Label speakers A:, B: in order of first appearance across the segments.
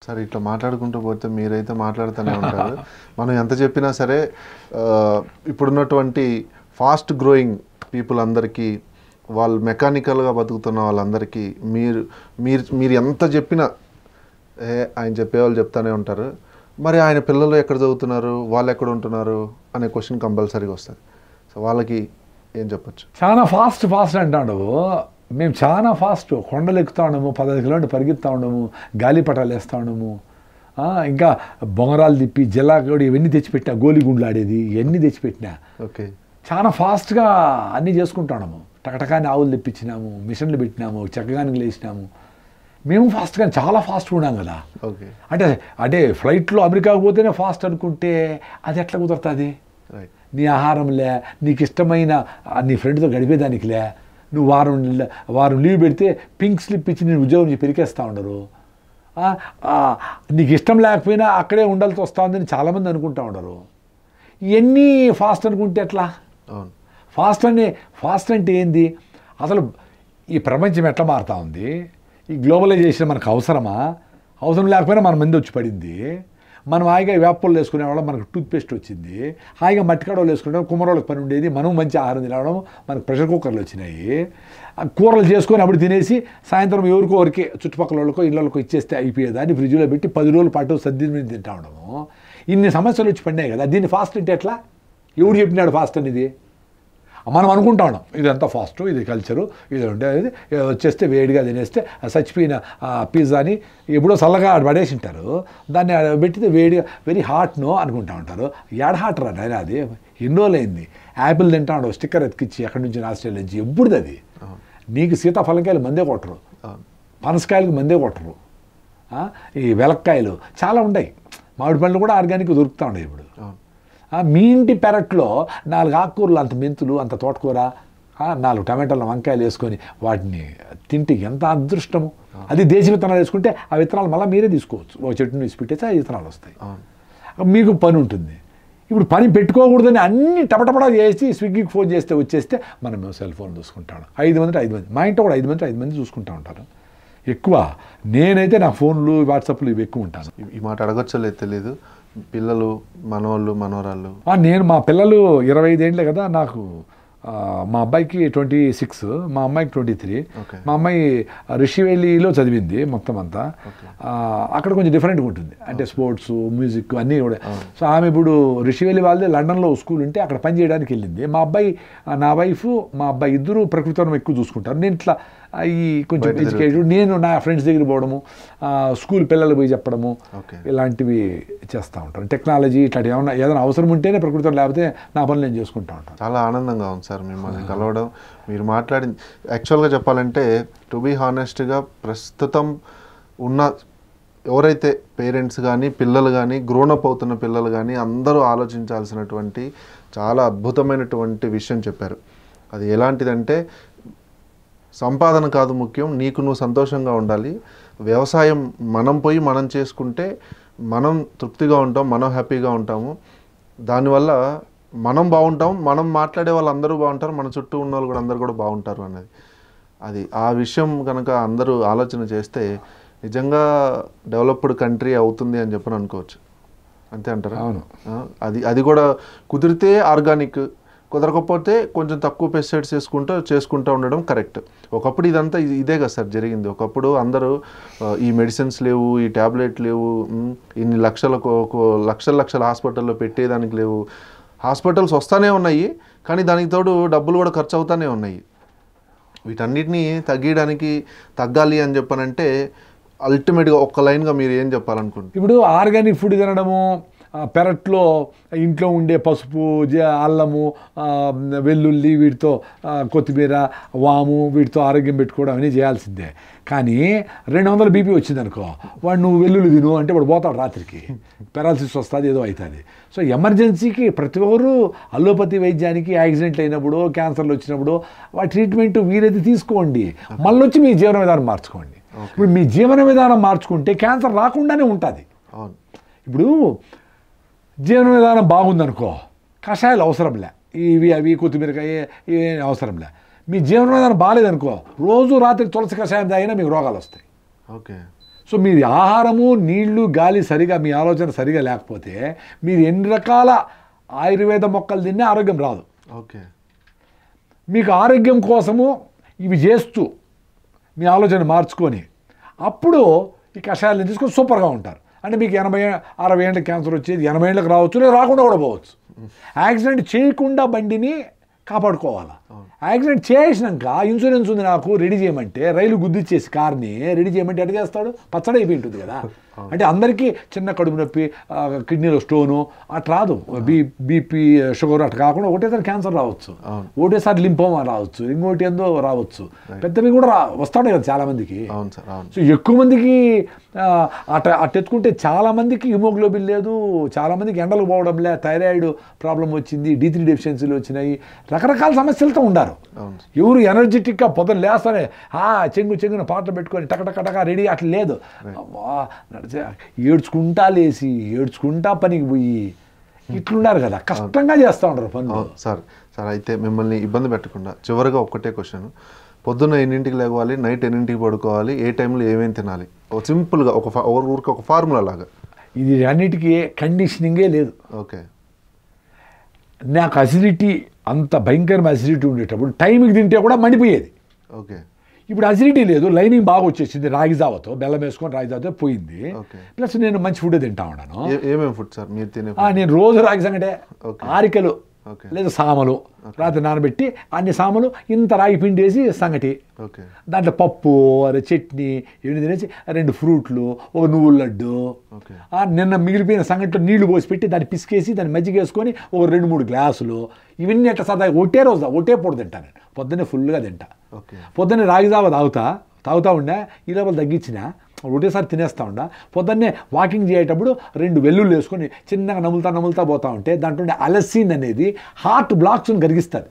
A: సరే ఇట్లా మాట్లాడుకుంటూ పోతే మీరైతే మాట్లాడుతూనే ఉంటారు. మనం ఎంత చెప్పినా సరే ఇప్పుడున్నటువంటి ఫాస్ట్ గ్రోయింగ్ పీపుల్ అందరికీ, వాళ్ళు మెకానికల్గా బతుకుతున్న వాళ్ళందరికీ మీరు మీరు మీరు ఎంత చెప్పినా ఆయన చెప్పేవాళ్ళు చెప్తానే ఉంటారు. మరి ఆయన పిల్లలు ఎక్కడ చదువుతున్నారు, వాళ్ళు ఎక్కడ ఉంటున్నారు అనే క్వశ్చన్ కంపల్సరీగా వస్తుంది. సో వాళ్ళకి ఏం చెప్పచ్చు?
B: చాలా ఫాస్ట్ అంటాడు. మేము చాలా ఫాస్ట్ కొండలు ఎక్కుతా ఉన్నాము, 15 కిలోమీటర్లు పరిగెత్తా ఉన్నాము, గాలిపటాలు వేస్తూ ఉన్నాము, ఇంకా బొంగరాలు తిప్పి జల్లాగడి ఇవన్నీ తెచ్చిపెట్టినా, గోలిగుండ్లు ఆడేది ఇవన్నీ తెచ్చిపెట్టినా.
A: ఓకే,
B: చాలా ఫాస్ట్గా అన్నీ చేసుకుంటాము. టకటకాని ఆవులు తెప్పించినాము, మిషన్లు పెట్టినాము, చెక్కగానికి లేచినాము. మేము ఫాస్ట్గా చాలా ఫాస్ట్గా ఉన్నాం కదా.
A: ఓకే,
B: అంటే ఫ్లైట్లో అమెరికాకు పోతేనే ఫాస్ట్ అనుకుంటే అది ఎట్లా కుదురుతుంది? నీ ఆహారంలే, నీకు ఇష్టమైన నీ ఫ్రెండ్తో గడిపేదానికిలే, నువ్వు వారం లీవ్ పెడితే పింక్ స్లిప్ ఇచ్చి నేను ఉద్యోగం నుంచి పెరికేస్తూ ఉండరు. నీకు ఇష్టం లేకపోయినా అక్కడే ఉండాల్సి వస్తూ ఉందని చాలామంది అనుకుంటూ ఉండరు. ఇవన్నీ ఫాస్ట్ అనుకుంటే ఎట్లా? ఫాస్ట్ అంటే ఏంది? అసలు ఈ ప్రపంచం ఎట్లా మారుతూ ఉంది? ఈ గ్లోబలైజేషన్ మనకు అవసరమా? అవసరం లేకపోయినా మన మంది వచ్చి పడింది. మనం హాయిగా వేపలు వేసుకునేవాళ్ళం, మనకు టూత్పేస్ట్ వచ్చింది. హాయిగా మట్టికాడలు వేసుకునేవాళ్ళం, కుమ్మరోళ్ళకి పని ఉండేది. మనం మంచి ఆహారం తినడం, మనకు ప్రెషర్ కుక్కర్లు వచ్చినాయి. కూరలు చేసుకొని అప్పుడు తినేసి సాయంత్రం ఎవరికో వరకే చుట్టుపక్కల వాళ్ళకో ఇళ్ళకో ఇచ్చేస్తే అయిపోయేదాన్ని ఫ్రిడ్జ్లో పెట్టి 10 రోజుల పాటు సర్ది మీద తింటా ఉండము. ఇన్ని సమస్యలు వచ్చి పడినాయి కదా. దీన్ని ఫాస్ట్ అంటే ఎట్లా? ఎవడు చెప్పినాడు ఫాస్ట్ అనేది? మనం అనుకుంటా ఉన్నాం ఇదంతా ఫాస్ట్, ఇది కల్చరు, ఇది ఉండేది, వచ్చేస్తే వేడిగా తినేస్తే చచ్చిపోయిన పిజ్జాని ఎప్పుడో చల్లగా పడేసి ఉంటారు, దాన్ని పెట్టితే వేడిగా వెరీ హాట్నో అనుకుంటా ఉంటారు. యాడ్ హాట్ రా నాయన, అది ఎన్ని రోజులైంది. యాపిల్ తింటా ఉండవు, స్టిక్కర్ ఎత్తికిచ్చి ఎక్కడి నుంచి ఆస్ట్రేలియా నుంచి. ఎప్పుడుది అది? నీకు సీతాఫలంకాయలు మందే కొట్టరు, పనసకాయలకు మందే కొట్టరు, ఈ వెలక్కాయలు చాలా ఉన్నాయి, మామిడి పండ్లు కూడా ఆర్గానిక్ దొరుకుతూ ఉన్నాయి ఇప్పుడు. మీ ఇంటి పెరట్లో 4 ఆకుకూరలు, అంత మెంతులు, అంత తోటకూర, 4 టమాటాలు, వంకాయలు వేసుకొని వాటిని తింటే ఎంత అదృష్టము. అది దేశీ విత్తనాలు వేసుకుంటే ఆ విత్తనాలు మళ్ళీ మీరే తీసుకోవచ్చు. ఒక చెట్టుని వేసి పెట్టేస్తే ఆ విత్తనాలు వస్తాయి. మీకు పని ఉంటుంది. ఇప్పుడు పని పెట్టుకోకూడదని అన్ని టపటపడా చేసి స్విగ్గీకి ఫోన్ చేస్తే వచ్చేస్తే మనం సెల్ ఫోన్ చూసుకుంటాను. 5 మంది, మా ఇంట్లో కూడా 5 మంది చూసుకుంటూ ఉంటారు ఎక్కువ. నేనైతే నా ఫోన్లు, వాట్సాప్లు ఇవి ఎక్కువ ఉంటాను.
A: ఈ మాట అడగొచ్చో లేదు తెలీదు. పిల్లలు, మనవాళ్ళు, మనవరాళ్ళు?
B: నేను మా పిల్లలు 25 ఏళ్ళే కదా నాకు. మా అబ్బాయికి 26, మా అమ్మాయికి 23. మా అమ్మాయి రిషివేలిలో చదివింది మొత్తం అంతా. అక్కడ కొంచెం డిఫరెంట్గా ఉంటుంది, అంటే స్పోర్ట్స్, మ్యూజిక్ అన్నీ కూడా. సో ఆమె ఇప్పుడు రిషివేలి వాళ్ళదే లండన్లో స్కూల్ ఉంటే అక్కడ పని చేయడానికి వెళ్ళింది. మా అబ్బాయి, నా వైఫ్, మా అబ్బాయి ఇద్దరు ప్రకృతిని ఎక్కువ చూసుకుంటారు. నేను ఇట్లా ఈ కొంచెం ఎడ్యుకేటెడ్, నేను నా ఫ్రెండ్స్ దగ్గర పోవడము, స్కూల్ పిల్లలు పోయి చెప్పడము, ఇలాంటివి చేస్తూ ఉంటాను. టెక్నాలజీ ఇట్లాంటి ఏదైనా అవసరం ఉంటేనే ప్రకృతిలో, లేకపోతే నా పనులు నేను చేసుకుంటూ ఉంటాను.
A: చాలా ఆనందంగా ఉంది సార్ మిమ్మల్ని కలవడం. మీరు మాట్లాడింది యాక్చువల్గా చెప్పాలంటే, టు బీ హానెస్ట్గా ప్రస్తుతం ఉన్న ఎవరైతే పేరెంట్స్ కానీ, పిల్లలు కానీ, గ్రోనప్ అవుతున్న పిల్లలు కానీ అందరూ ఆలోచించాల్సినటువంటి చాలా అద్భుతమైనటువంటి విషయం చెప్పారు. అది ఎలాంటిదంటే, సంపాదన కాదు ముఖ్యం, నీకు నువ్వు సంతోషంగా ఉండాలి. వ్యవసాయం మనం పోయి మనం చేసుకుంటే మనం తృప్తిగా ఉంటాం, మనం హ్యాపీగా ఉంటాము. దానివల్ల మనం బాగుంటాం, మనం మాట్లాడే వాళ్ళు అందరూ బాగుంటారు, మన చుట్టూ ఉన్న వాళ్ళు కూడా అందరూ కూడా బాగుంటారు అన్నది. అది ఆ విషయం కనుక అందరూ ఆలోచన చేస్తే నిజంగా డెవలప్డ్ కంట్రీ అవుతుంది అని చెప్పని అనుకోవచ్చు. అంతే అంటారా?
B: అవును.
A: అది కూడా కుదిరితే ఆర్గానిక్, కుదరకపోతే కొంచెం తక్కువ పెస్టిసైడ్స్ చేసుకుంటూ ఉండడం కరెక్ట్. ఒకప్పుడు ఇదంతా ఇదే కదా సార్ జరిగింది. ఒకప్పుడు అందరూ ఈ మెడిసిన్స్ లేవు, ఈ ట్యాబ్లెట్ లేవు, ఇన్ని లక్షల హాస్పిటల్లో పెట్టేదానికి లేవు. హాస్పిటల్స్ వస్తూనే ఉన్నాయి, కానీ దానికి తోడు డబ్బులు కూడా ఖర్చు అవుతూనే ఉన్నాయి. వీటన్నిటినీ తగ్గాలి అని చెప్పనంటే అల్టిమేట్గా ఒక్క లైన్గా మీరు ఏం చెప్పాలనుకుంటున్నారు?
B: ఇప్పుడు ఆర్గానిక్ ఫుడ్ తినడము, పెరట్లో ఇంట్లో ఉండే పసుపు, అల్లము, వెల్లుల్లి, వీటితో కొత్తిమీర, వాము, వీటితో ఆరోగ్యం పెట్టుకోవడం అనేది చేయాల్సిందే. కానీ 200 బీపీ వచ్చింది అనుకో, వాడు నువ్వు వెల్లుల్లి తిను అంటే వాడు పోతాడు, రాత్రికి పెరాలసిస్ వస్తుంది, ఏదో అవుతుంది. సో ఎమర్జెన్సీకి ప్రతి ఒక్కరు అల్లోపతి వైద్యానికి యాక్సిడెంట్లు అయినప్పుడు, క్యాన్సర్లు వచ్చినప్పుడు వాటి ట్రీట్మెంట్ వీరైతే తీసుకోండి, మళ్ళీ వచ్చి మీ జీవన విధానం మార్చుకోండి. ఇప్పుడు మీ జీవన విధానం మార్చుకుంటే క్యాన్సర్ రాకుండానే ఉంటుంది. ఇప్పుడు జీవన విధానం బాగుందనుకో, కషాయాలు అవసరంలే, ఇవి అవి కొత్తిమీరకాయ ఏం అవసరంలే. మీ జీవన విధానం బాగాలేదనుకో, రోజు రాత్రి తులసి కషాయం తాగినా మీకు రోగాలు వస్తాయి.
A: ఓకే.
B: సో మీరు ఆహారము నీళ్లు గాలి సరిగా మీ ఆలోచన సరిగా లేకపోతే మీరు ఎన్ని రకాల ఆయుర్వేద మొక్కలు తిన్నా ఆరోగ్యం రాదు.
A: ఓకే.
B: మీకు ఆరోగ్యం కోసము ఇవి చేస్తూ మీ ఆలోచన మార్చుకొని అప్పుడు ఈ కషాయాలను తీసుకొని సూపర్గా ఉంటారు. అంటే మీకు 80-60 ఏళ్ళకి క్యాన్సర్ వచ్చేది 80 ఏళ్ళకి రావచ్చు, లేదా రాకుండా కూడా పోవచ్చు. యాక్సిడెంట్ చేయకుండా బండిని కాపాడుకోవాలా. యాక్సిడెంట్ చేసినాక ఇన్సూరెన్స్ ఉంది నాకు రెడీ చేయమంటే, రైలు గుద్దిచ్చేసి కార్ని రెడీ చేయమంటే ఎట్లా చేస్తాడు? పచ్చడి అయిపోయి ఉంటుంది కదా. అంటే అందరికీ చిన్న కడుపు నొప్పి, కిడ్నీలో స్టోను అట్లా రాదు, బీపీ షుగర్ అట్లా కాకుండా ఒకటేసారి క్యాన్సర్ రావచ్చు, ఒకటేసారి లింఫోమా రావచ్చు, ఇంకోటి ఏందో రావచ్చు, పెద్దవి కూడా వస్తాయి కదా చాలా మందికి. సో ఎక్కువ మందికి అట్టెత్తుకుంటే చాలా మందికి హిమోగ్లోబిన్ లేదు, చాలా మందికి ఎండలు పోవడం లే, థైరాయిడ్ ప్రాబ్లం వచ్చింది, D3 డెఫిషియన్సీలు వచ్చినాయి, రకరకాల సమస్యలతో ఉండారు. ఎవరు ఎనర్జెటిక్గా పొద్దున లేస్తానే చెంగున పాటలు పెట్టుకొని టకటకటక రెడీ అట్లా లేదు. ఏడ్చుకుంటా లేచి ఏడ్చుకుంటా పనికి పోయి ఇట్లున్నారు కదా, కష్టంగా చేస్తూ ఉంటారు పనులు.
A: సార్ అయితే మిమ్మల్ని ఇబ్బంది పెట్టకుండా చివరిగా ఒక్కటే క్వశ్చన్, పొద్దున్న ఎన్నింటికి లేవాలి, నైట్ ఎన్నింటికి పడుకోవాలి, ఏ టైంలో ఏమేమి తినాలి? సింపుల్గా ఊరికి ఒక ఫార్ములా లాగా. ఇది
B: అన్నిటికీ కండిషనింగే లేదు.
A: ఓకే.
B: నాకు అసిడిటీ అంత భయంకరమైన అసిడిటీ ఉండేటప్పుడు టైంకి తింటే కూడా మండిపోయేది.
A: ఓకే.
B: ఇప్పుడు అసిడిటీ లేదు, లైనింగ్ బాగా వచ్చేసింది, రాగి జావతో బెల్లం వేసుకొని రాగి జావతో పోయింది. ప్లస్ నేను మంచి ఫుడ్ తింటా ఉన్నాను.
A: ఏమేమి ఫుడ్ సార్ మీరు తినే?
B: నేను రోజు రాగి సంగటే, ఆరికలు లేదా సామలు రాత్రి నానబెట్టి అన్ని సామలు ఇంత రాగి పిండి వేసి సంగటి, దాంట్లో పప్పు చట్నీ ఇవన్నీ తినేసి 2 ఫ్రూట్లు, ఒక నువ్వుల లడ్డు, నిన్న మిగిలిపోయిన సంగటిలో నీళ్లు పోసి పెట్టి దాన్ని పిసికేసి దాన్ని మజ్జిగ వేసుకొని ఒక 2-3 గ్లాసులు, ఇవన్నీ ఎట్లా సరదాగా ఒకటే పూట తింటాను నేను. పొద్దున్నే ఫుల్గా తింటా. పొద్దున్నే రాగి జావ తాగుతా ఉండే, ఈ లోపల తగ్గించిన ఒకటేసారి తినేస్తూ ఉండా. పొద్దున్నే వాకింగ్ చేసేటప్పుడు 2 వెల్లుల్లి వేసుకొని చిన్నగా నములుతా పోతా ఉంటే దాంట్లో అలసిన్ అనేది హార్ట్ బ్లాక్స్ని కరిగిస్తుంది.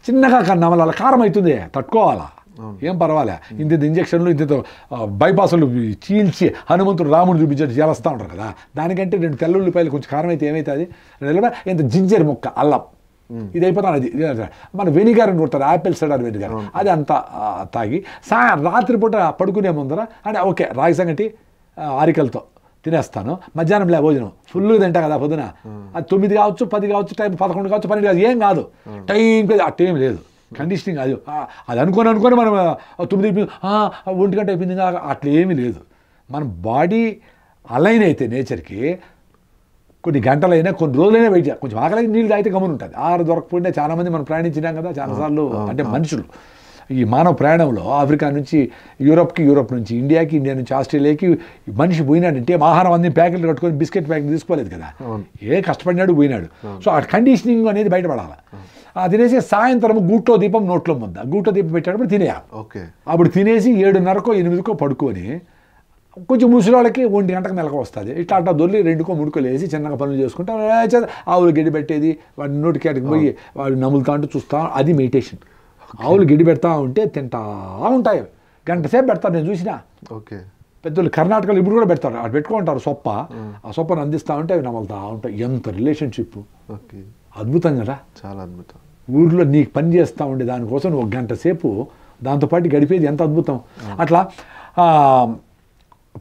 B: చిన్నగా నమలాల కారం అవుతుంది, తట్టుకోవాలా, ఏం పర్వాలే. ఇంత ఇంజక్షన్లు ఇంత బైపాసులు చీల్చి హనుమంతుడు రాముడు చూపించేది చేస్తూ ఉంటారు కదా, దానికంటే 2 తెల్లుల్లిపాయలు కొంచెం కారం అయితే ఏమవుతుంది, ఇంత జింజర్ ముక్క అల్లం ఇది అయిపోతాను. అది మన వెనిగర్ అని కొడతారు, యాపిల్ సైడర్ వెనిగర్, అది అంతా తాగి రాత్రిపూట పడుకునే ముందర అంటే ఓకే రాగి సంగటి ఆరికలతో తినేస్తాను. మధ్యాహ్నం భోజనం ఫుల్గా తింటా కదా పొద్దున, అది 9 కావచ్చు, 10 కావచ్చు, టైం 11 కావచ్చు, 12 కావచ్చు, ఏం కాదు, టైం ఆ టైం లేదు. కండిషనింగ్ అది అనుకొని మనం 9 1 గంట అయిపోయింది అట్లా ఏమీ లేదు. మన బాడీ అలైన్ అయితే నేచర్కి కొన్ని గంటలైనా కొన్ని రోజులైనా వెయిట్ చేయాలి. కొంచెం ఆకలి నీళ్ళు తాగితే గమని ఉంటుంది. ఆహారం దొరకకపోయినా చాలామంది మనం ప్రయాణించినాం కదా చాలాసార్లు. అంటే మనుషులు ఈ మానవ ప్రయాణంలో ఆఫ్రికా నుంచి యూరోప్ నుంచి ఇండియాకి, ఇండియా నుంచి ఆస్ట్రేలియాకి మనిషి పోయినాడంటే ఆహారం అన్ని ప్యాకెట్లు కట్టుకొని బిస్కెట్ ప్యాకెట్ తీసుకోలేదు కదా, కష్టపడినాడు పోయినాడు. సో ఆ కండిషనింగ్ అనేది బయటపడాలి. తినేసి సాయంత్రం గూట్లో దీపం నోట్లో ముద్ద, గూట్లో దీపం పెట్టేటప్పుడు తినేయాలి. అప్పుడు తినేసి 7:30కో 8కో పడుకొని కొంచెం ముసలివాళ్ళకి 1 గంటకు నెలకు వస్తుంది. ఇట్లా దొల్లి 2కో 3కో లేసి చిన్నగా పనులు చేసుకుంటా ఆవులు గడ్డి పెట్టేది, వాడి నోటికి అటుకు పోయి వాడు నములుతా ఉంటే చూస్తా, అది మెడిటేషన్. ఆవులు గడ్డి పెడతా ఉంటే తింటా ఉంటాయి, గంట సేపు పెడతారు. నేను చూసినా పెద్దలు కర్ణాటకలో ఇప్పుడు కూడా పెడతారు, అటు పెట్టుకుంటారు సొప్ప, ఆ సొప్పను అందిస్తూ ఉంటే అవి నములుతా ఉంటాయి. ఎంత రిలేషన్షిప్, అద్భుతం కదా, చాలా అద్భుతం. ఊర్లో నీకు పని చేస్తూ ఉండే దానికోసం 1 గంట సేపు దాంతోపాటు గడిపేది ఎంత అద్భుతం. అట్లా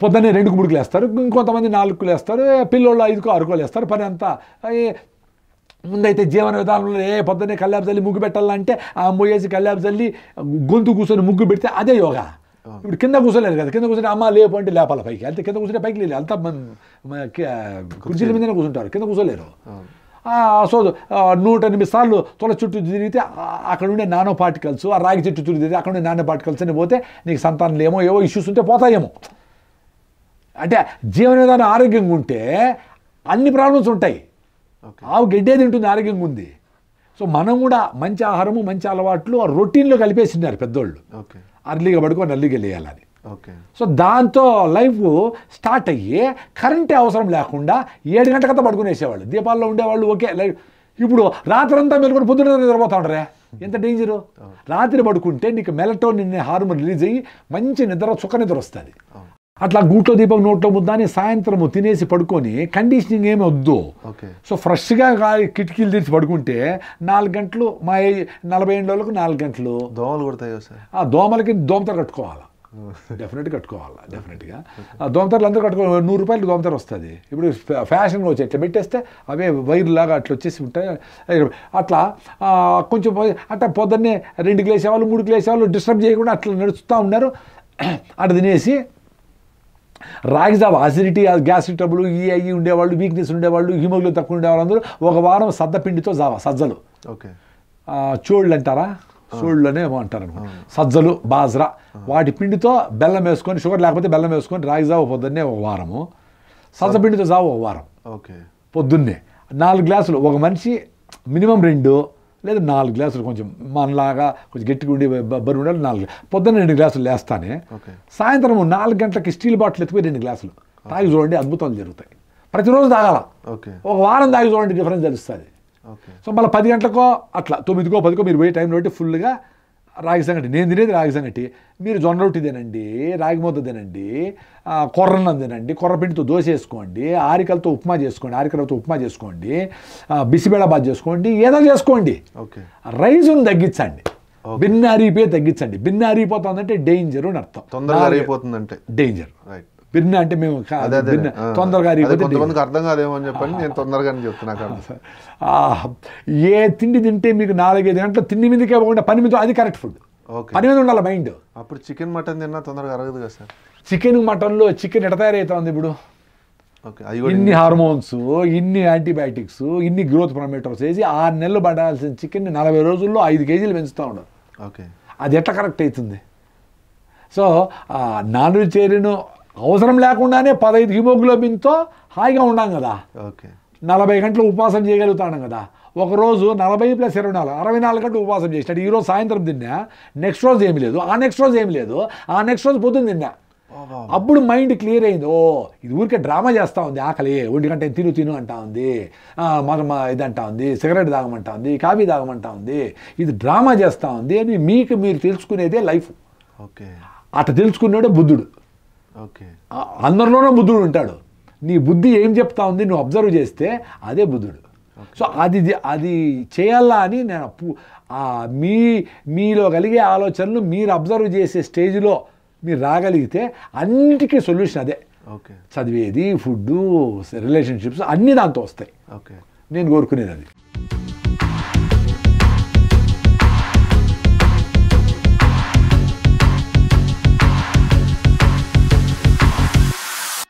B: పొద్దున్నే 2కు 3కు లేస్తారు, ఇంకొంతమంది 4కు లేస్తారు, పిల్లోళ్ళు 5కో 6కో లేస్తారు. పని అంతా ముందైతే జీవన విధానంలో పొద్దున్నే కల్లాపు చల్లి ముగ్గు పెట్టాలంటే ఆ పోయేసి కల్లాపు చల్లి గొంతు కూర్చొని ముగ్గు పెడితే అదే యోగా. ఇప్పుడు కింద కూర్చోలేదు కదా, కింద కూర్చొని అమ్మ లేపు అంటే లేపాల పైకి, అంతే కింద కూర్చొని పైకి లేదు, అంతా కుర్చీల మీదనే కూర్చుంటారు, కింద కూర్చోలేరు. సో 108 సార్లు తొల చుట్టూ తిరిగితే అక్కడ ఉండే నానో పార్టికల్స్, ఆ రాగి చెట్టు చుట్టూ తిరిగితే అక్కడ ఉండే నానో పార్టికల్స్ అని పోతే నీకు సంతానం ఏవో ఇష్యూస్ ఉంటే పోతాయేమో. అంటే జీవన విధానం ఆరోగ్యంగా ఉంటే అన్ని ప్రాబ్లమ్స్ ఉంటాయి. ఆవు గడ్డే తింటుంది, ఆరోగ్యంగా ఉంది. సో మనం కూడా మంచి ఆహారము మంచి అలవాట్లు ఆ రొటీన్లో కలిపేసినారు పెద్దోళ్ళు. అర్లీగా పడుకొని అర్లీగా లేయాలని. సో దాంతో లైఫ్ స్టార్ట్ అయ్యి కరెంటే అవసరం లేకుండా 7 గంటలకంతా పడుకునేసేవాళ్ళు. దీపాల్లో ఉండేవాళ్ళు ఓకే. ఇప్పుడు రాత్రంతా మెలుకొని పొద్దున్న నిద్రపోతా ఉంటారే, ఎంత డేంజరు. రాత్రి పడుకుంటే నీకు మెలటోనిన్ హార్మోన్ రిలీజ్ అయ్యి మంచి నిద్ర, సుఖ నిద్ర వస్తుంది. అట్లా గూట్లో దీపం నోట్లో ముద్దని సాయంత్రం తినేసి పడుకొని కండిషనింగ్ ఏమి వద్దు. సో ఫ్రెష్గా కిటికీలు తెరిచి పడుకుంటే 4 గంటలు, మా 40 ఏళ్ళ వాళ్ళకు 4 గంటలు.
A: దోమలు కొడతాయి సార్,
B: ఆ దోమలకి దోమతో కట్టుకోవాలి. డెఫినెట్గా కట్టుకోవాలి, డెఫినెట్గా. దోమతెరలు అందరూ కట్టుకో, 100 రూపాయలు దోమతెర వస్తుంది. ఇప్పుడు ఫ్యాషన్గా వచ్చి ఇట్లా పెట్టేస్తే అవే వైర్ లాగా అట్లా వచ్చేసి ఉంటాయి. అట్లా కొంచెం అట్లా పొద్దున్నే 2 లేసేవాళ్ళు 3 లేసేవాళ్ళు డిస్టర్బ్ చేయకుండా అట్లా నడుస్తూ ఉన్నారు. అట్లా తినేసి రాగి జావ, అసిడిటీ, గ్యాస్ట్రిక్ ట్రబుల్ అయ్యి ఉండేవాళ్ళు, వీక్నెస్ ఉండేవాళ్ళు, హిమోగ్లోబిన్ తక్కువ ఉండేవాళ్ళు అందరూ ఒక వారం సద్దపిండితో జావ, సజ్జలు, చోళ్ళు అంటారా, చోళ్ళనే ఏమో అంటారు అనమాట, సజ్జలు, బాజ్రా, వాటి పిండితో బెల్లం వేసుకొని, షుగర్ లేకపోతే బెల్లం వేసుకొని రాగి జావ పొద్దున్నే ఒక వారము, సజ్జ పిండితో జావ ఒక వారం. పొద్దున్నే 4 గ్లాసులు, ఒక మనిషి మినిమం 2 లేదా 4 గ్లాసులు, కొంచెం మనలాగా కొంచెం గట్టిగా ఉండి బరువు ఉండాలి. 4 పొద్దున్న 2 గ్లాసులు లేస్తానే, సాయంత్రం 4 గంటలకి స్టీల్ బాటిల్ ఎత్తుకుపోయి 2 గ్లాసులు తాగి చూడండి, అద్భుతాలు జరుగుతాయి. ప్రతిరోజు తాగాల, ఒక వారం తాగి చూడండి, డిఫరెన్స్ తెలుస్తుంది. సో మళ్ళీ 10 గంటలకో అట్లా 9కో 10కో మీరు పోయే టైంలో బట్టి ఫుల్గా రాగి సంగటి. నేను తినేది రాగి సంగటి, మీరు జొన్న రొట్టి తినండి, రాగి ముద్ద తినండి, కొర్రన్నం తినండి, కొర్రపిండితో దోశ వేసుకోండి, ఆరికలతో ఉప్మా చేసుకోండి, ఆరికలతో ఉప్మా చేసుకోండి, బిసిబేళబాద్ చేసుకోండి, ఏదో చేసుకోండి. రైసును తగ్గించండి, భిన్న అరిగిపోయి తగ్గించండి. భిన్న అరిగిపోతుందంటే డేంజర్ అని అర్థం,
A: తొందరగా అరిగిపోతుందంటే డేంజర్.
B: భిన్న అంటే మేము తొందరగా
A: కొంతమందికి అర్థం కాదేమో అని చెప్పని నేను తొందరగానే చెప్తున్నా.
B: ఏ తిండి తింటే మీకు 4-5 గంటలు తిండి మీదకే ఇవ్వకుండా పని మీద, అది కరెక్ట్ ఫుడ్. పని మీద ఉండాలి మైండ్.
A: అప్పుడు చికెన్ మటన్ తిన్నా తొందరగా అరగదు కదా సార్.
B: చికెన్ మటన్లో చికెన్ ఎట తయారవుతుంది ఇప్పుడు? ఇన్ని హార్మోన్స్, ఇన్ని యాంటీబయాటిక్స్, ఇన్ని గ్రోత్ ప్రమోటర్స్ వేసి 6 నెలలు పడాల్సిన చికెన్ని 40 రోజుల్లో 5 కేజీలు పెంచుతూ ఉండరు. అది ఎట్లా కరెక్ట్ అవుతుంది? సో నాన్ వెజిటేరియన్ అవసరం లేకుండానే 15 హిమోగ్లోబిన్తో హాయిగా ఉన్నాం కదా, 40 గంటలు ఉపవాసం చేయగలుగుతాం కదా. ఒకరోజు 40 + 24 64 గంటలు ఉపవాసం చేసినాడు. ఈరోజు సాయంత్రం తిన్నా, నెక్స్ట్ రోజు ఏమి లేదు, ఆ నెక్స్ట్ రోజు ఏమి లేదు, ఆ నెక్స్ట్ రోజు పొద్దున్న తిన్నా. అప్పుడు మైండ్ క్లియర్ అయింది. ఓ ఇది ఊరికే డ్రామా చేస్తూ ఉంది, ఆకలి 1 గంట తిను అంటా ఉంది, ఇదంటా ఉంది, సిగరెట్ తాగమంటా ఉంది, కాఫీ తాగమంటా ఉంది, ఇది డ్రామా చేస్తూ ఉంది అని మీకు మీరు తెలుసుకునేదే లైఫ్. అట్లా తెలుసుకున్నాడే బుద్ధుడు. అందరిలోనూ బుద్ధుడు ఉంటాడు. నీ బుద్ధి ఏం చెప్తా ఉంది నువ్వు అబ్జర్వ్ చేస్తే అదే బుద్ధుడు. సో అది చేయాలా అని నేను మీలో కలిగే ఆలోచనలు మీరు అబ్జర్వ్ చేసే స్టేజ్లో మీరు రాగలిగితే అన్నిటికీ సొల్యూషన్ అదే. చదివేది, ఫుడ్, రిలేషన్షిప్స్ అన్నీ దాంతో వస్తాయి. నేను కోరుకునేది అది.